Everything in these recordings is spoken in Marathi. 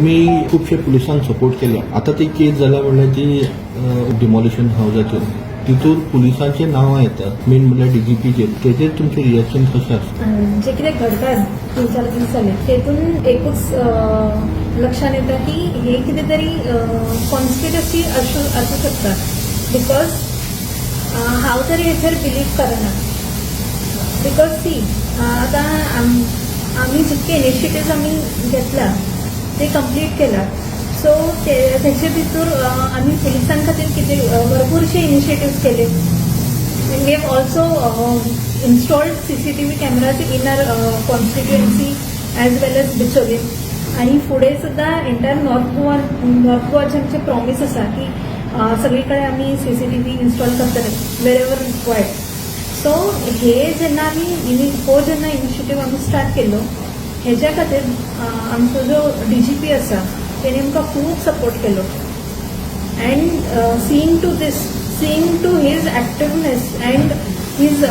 तुम्ही खूपशे पुलिसांक सपोर्ट केला. आता ती केस झाल्या म्हणल्यार ती डिमॉलिशन हाऊसाचेर तितून पुलिसांचे नांवां येतात, मेन म्हणल्यार डीजीपीचेर. तेजेर तुमचें रिएक्शन कशें आसता? जे कितें घडतात 3-4 दीस जाले तेतून एकूच लक्षात येता की हे कितें तरी कॉन्स्पिरसी असू शकता. बिकॉज हांव तरी हेचेर बिलीव करना. बिकॉज सी आतां आमी जितके इनिशिएटिव्ह आमी घेतला ते कंप्लीट केला. सो तेचे भितर आमी पुलिसां खातीर कितें भरपूरशे इनिशिएटिव्ह केले. We have also installed CCTV cameras in our constituency as well as Bicholim. आणि फुडें सुद्धा एंटायर नॉर्थ गोवाचे आमचे प्रॉमिस आसा की सगळीकडे आमी CCTV इन्स्टॉल करतले वेर एवर रिक्वायर्ड. सो हे जेन्ना आमी हो जेन्ना इनिशिएटिव्ह आमी स्टार्ट केलो हेच्या खातीर आमचो जो DGP आसा तेणे आमकां खूब सपोर्ट केलो. And seeing to his activeness and his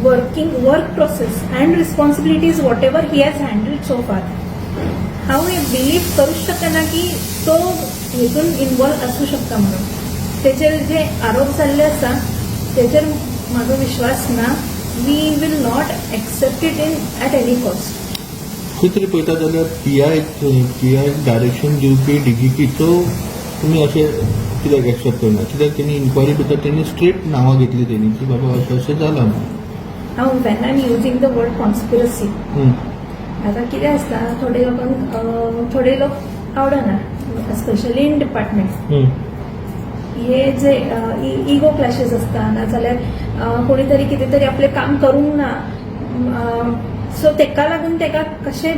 work process and responsibilities whatever he has handled so far. हांव हे बिलीव करूच शकना की तो हेतून इन्वॉल्व असू शकता म्हणून. तेचेर जे आरोप जाल्ले आसा तेचेर म्हाजो विश्वास ना. We will not accept it at any cost. खंय तरी पळयता जाल्यार PI डायरेक्शन दिवपी डीजीपीचो तुमी अशें कित्याक एक्सेप्ट करना? कित्याक तेणी इन्क्वायरी भितर तेणी स्ट्रेट नांवां घेतली तेणी की बाबा अशें अशें जालां म्हणून. हांव when I am using the word conspiracy आतां कितें आसता थोडे लोक आवडना स्पेशली इन डिपार्टमेंट. हे जे इगो क्लॅशेस आसता नाजाल्यार कोणी तरी कितें तरी आपलें काम करूंक ना. सो तेका लागून तेका कशें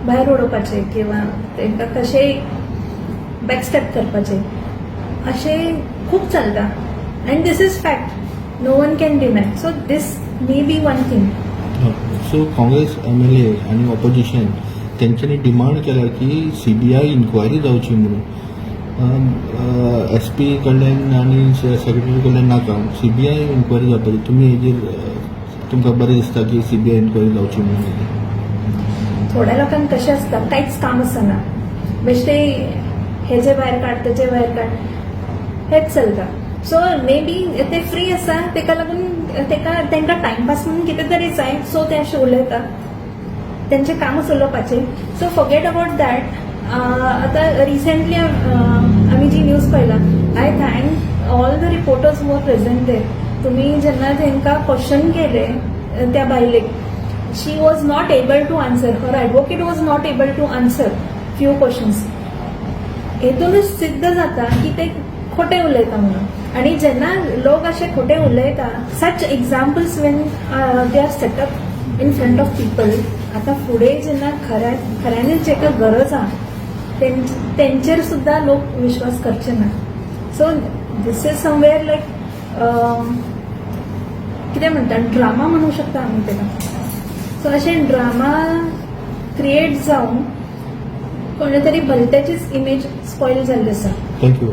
भायर उडोवपाचें किंवा तेका कशें बॅकस्टॅप करपाचें अशें खूब चलता. And this is fact. No one can deny. So this may be one thing. So Congress MLA आणि ऑपोजिशन तेंच्यांनी डिमांड केला की CBI इन्क्वायरी जावची म्हणून. SP कडल्यान आनी सेक्रेटरी कडल्यान नाका CBI इन्क्वायरी जावपाची. तुमी हेजेर तुमकां बरें दिसता की CBI इन्क्वायरी जावची म्हणून? थोड्या लोकांक कशें आसता कांयच काम आसना बेश्टे हेजे भायर काड तेजे भायर काड हेच चलता. सो मे बी ते फ्री आसा तेका लागून तांकां टायमपास म्हणून कितें तरी जाय सो ते अशें उलयता. तेंचें कामूच उलोवपाचें. So forget about that. आतां रिसेंटली आमी जी न्यूज पळयला I thank all the reporters who are present there. तुमी जेन्ना तांकां क्वेश्चन केले त्या बायलेक she was not able to answer. Her advocate was not able to answer few questions. हेतूनच सिद्ध जाता की ते खोटे उलयता म्हणून. आणि जेन्ना लोक असे खोटे उलयता such examples when they are setup in front of people. आता फुडें जेन्ना खऱ्यांनीच जेका गरज आहा तेंचेर सुद्धा लोक विश्वास करचे ना. सो दीस इज समवेअर लायक कितें म्हणटा ड्रामा म्हणू शकता आमी तेका. सो अशें ड्रामा क्रिएट जावन कोणे तरी भलत्याचीच इमेज स्पॉयल जाल्ली आसा. थँक्यू.